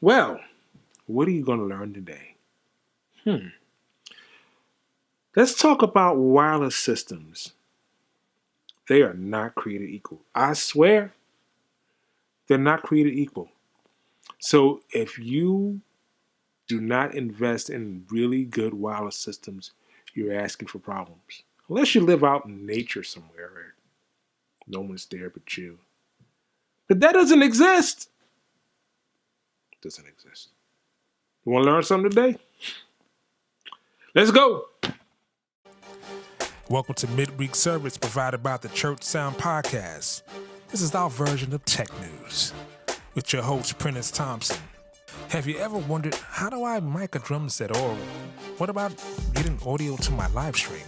Well, what are you going to learn today? Let's talk about wireless systems. They are not created equal. I swear, they're not created equal. So if you do not invest in really good wireless systems, you're asking for problems. Unless you live out in nature somewhere where no one's there but you. But that doesn't exist. It doesn't exist. You want to learn something today? Let's go. Welcome to Midweek Service provided by the Church Sound Podcast. This is our version of tech news with your host, Prentiss Thompson. Have you ever wondered, how do I mic a drum set, or what about getting audio to my live stream?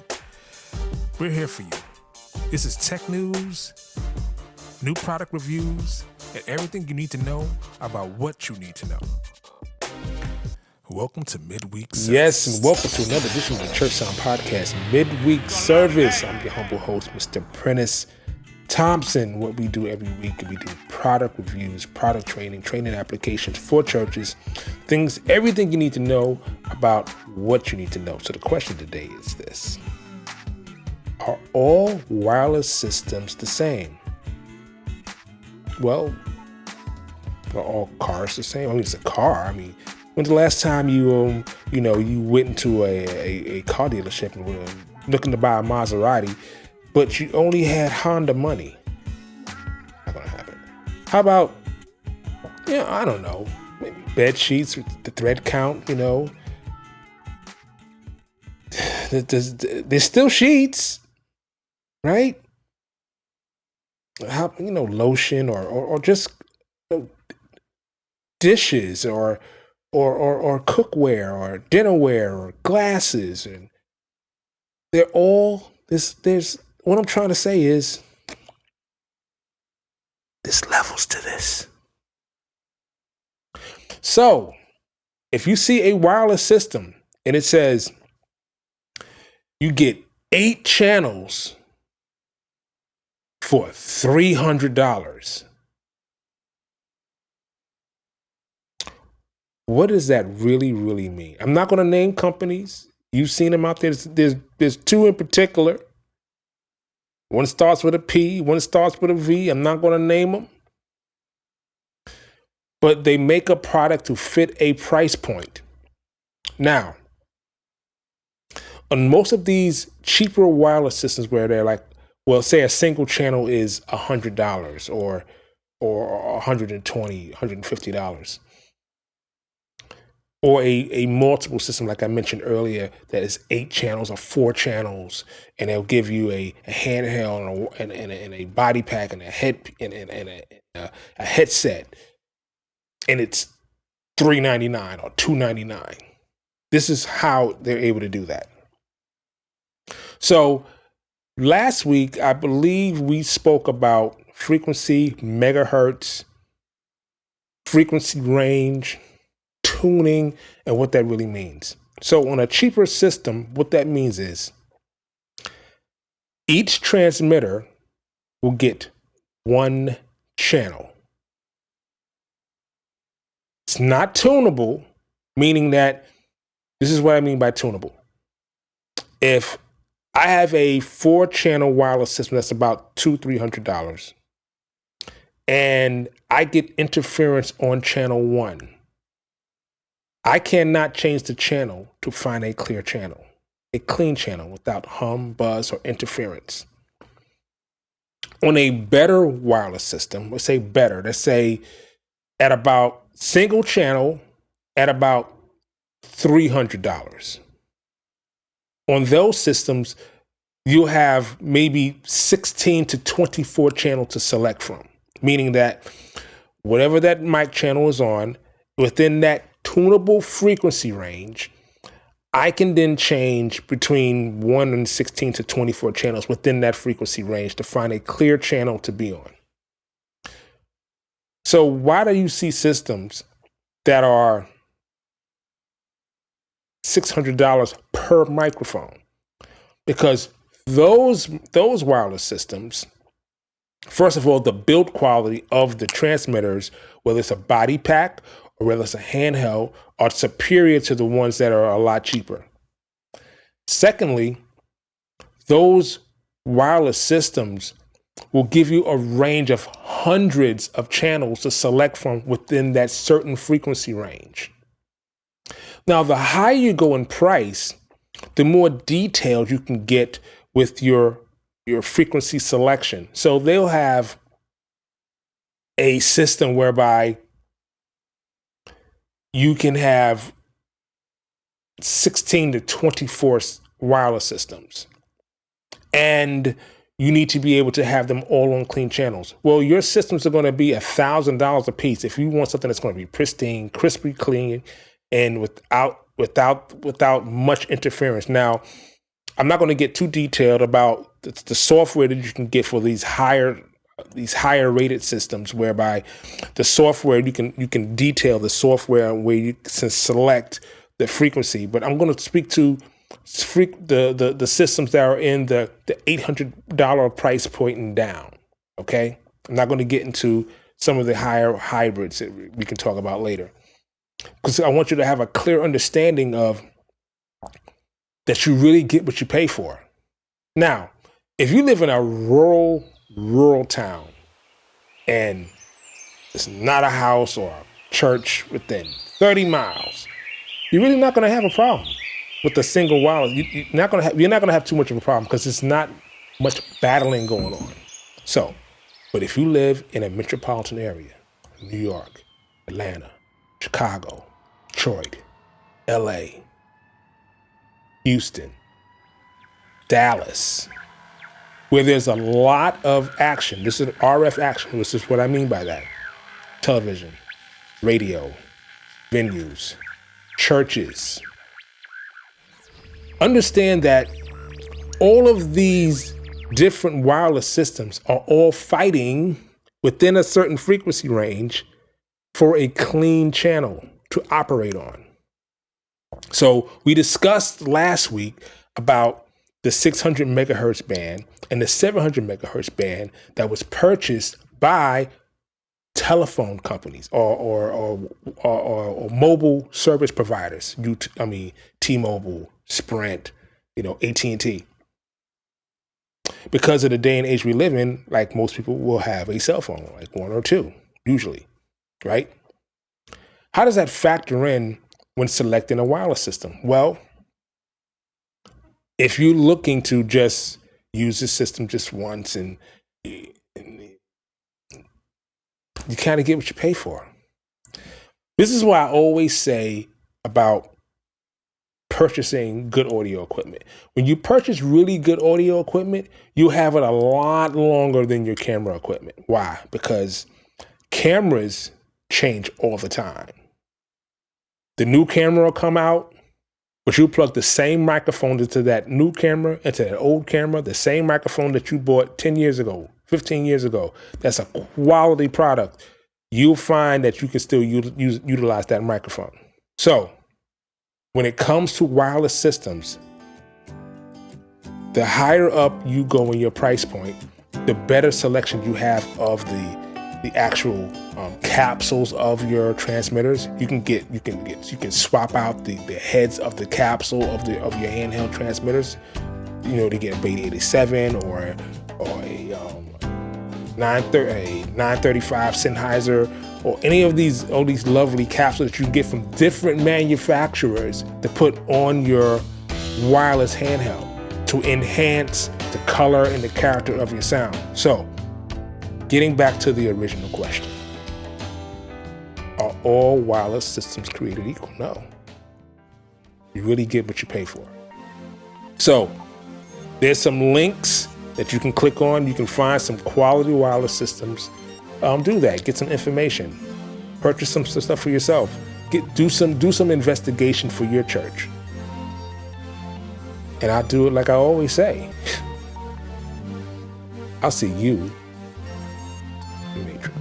We're here for you. This is tech news, new product reviews, and everything you need to know about what you need to know. Welcome to Midweek Service. Yes, and welcome to another edition of the Church Sound Podcast, Midweek Service. I'm your humble host, Mr. Prentiss Thompson. What we do every week, we do product reviews, product training applications for churches, everything you need to know about what you need to know. So the question today is this: are all wireless systems the same? Well, are all cars the same? I mean, it's a car. When's the last time you went into a car dealership and were looking to buy a Maserati, but you only had Honda money? Not gonna happen. How about, I don't know, maybe bed sheets with the thread count, There's still sheets, right? How, lotion or just dishes or cookware or dinnerware or glasses, and they're all there's what I'm trying to say is there's levels to this. So if you see a wireless system and it says you get 8 channels for $300, what does that really mean? I'm not going to name companies. You've seen them out there. There's 2 in particular. One starts with a P, one starts with a V. I'm not going to name them. But they make a product to fit a price point. Now, on most of these cheaper wireless systems where they're like, well, say a single channel is $100 or $120, $150. Or a multiple system, like I mentioned earlier, that is 8 channels or 4 channels, and they'll give you a handheld and a body pack and a headset, and it's $399 or $299. This is how they're able to do that. So last week, I believe we spoke about frequency, megahertz, frequency range, tuning, and what that really means. So on a cheaper system, what that means is each transmitter will get 1 channel. It's not tunable, meaning that this is what I mean by tunable. If I have a 4-channel wireless system that's about $200-$300, and I get interference on channel 1, I cannot change the channel to find a clear channel, a clean channel without hum, buzz, or interference. On a better wireless system, let's say at about single channel at about $300. On those systems, you'll have maybe 16 to 24 channels to select from, meaning that whatever that mic channel is on, within that tunable frequency range, I can then change between 1 and 16 to 24 channels within that frequency range to find a clear channel to be on. So why do you see systems that are $600 per microphone? Because those wireless systems, first of all, the build quality of the transmitters, whether it's a body pack or whether it's a handheld, are superior to the ones that are a lot cheaper. Secondly, those wireless systems will give you a range of hundreds of channels to select from within that certain frequency range. Now, the higher you go in price, the more detailed you can get with your frequency selection. So they'll have a system whereby you can have 16 to 24 wireless systems, and you need to be able to have them all on clean channels. Well, your systems are going to be $1,000 a piece if you want something that's going to be pristine, crispy clean, and without much interference. Now, I'm not going to get too detailed about the software that you can get for these higher rated systems, whereby the software you can detail the software where you can select the frequency. But I'm going to speak to the systems that are in the $800 price point and down. Okay, I'm not going to get into some of the higher hybrids that we can talk about later, because I want you to have a clear understanding of that you really get what you pay for. Now, if you live in a rural town and it's not a house or a church within 30 miles, you're really not going to have a problem with a single wireless. You're not going to have too much of a problem because it's not much battling going on. So, but if you live in a metropolitan area, New York, Atlanta, Chicago, Detroit, LA, Houston, Dallas, where there's a lot of action. This is RF action. This is what I mean by that. Television, radio, venues, churches. Understand that all of these different wireless systems are all fighting within a certain frequency range for a clean channel to operate on. So we discussed last week about the 600 megahertz band and the 700 megahertz band that was purchased by telephone companies or mobile service providers. T-Mobile, Sprint, AT&T. Because of the day and age we live in, like most people will have a cell phone, like one or two, usually, right? How does that factor in when selecting a wireless system? Well, if you're looking to just use the system just once and you kind of get what you pay for. This is why I always say about purchasing good audio equipment. When you purchase really good audio equipment, you have it a lot longer than your camera equipment. Why? Because cameras change all the time. The new camera will come out, but you plug the same microphone into that new camera, into that old camera, the same microphone that you bought 10 years ago, 15 years ago. That's a quality product. You'll find that you can still utilize that microphone. So when it comes to wireless systems, the higher up you go in your price point, the better selection you have of the actual capsules of your transmitters. You can swap out the heads of the capsule of your handheld transmitters, to get a Beta 87 or a 935 Sennheiser, or any of these lovely capsules that you can get from different manufacturers to put on your wireless handheld to enhance the color and the character of your sound. So, getting back to the original question, are all wireless systems created equal? No. You really get what you pay for. So, there's some links that you can click on. You can find some quality wireless systems. Do that. Get some information. Purchase some stuff for yourself. Do some investigation for your church. And I'll do it like I always say. I'll see you in the Matrix.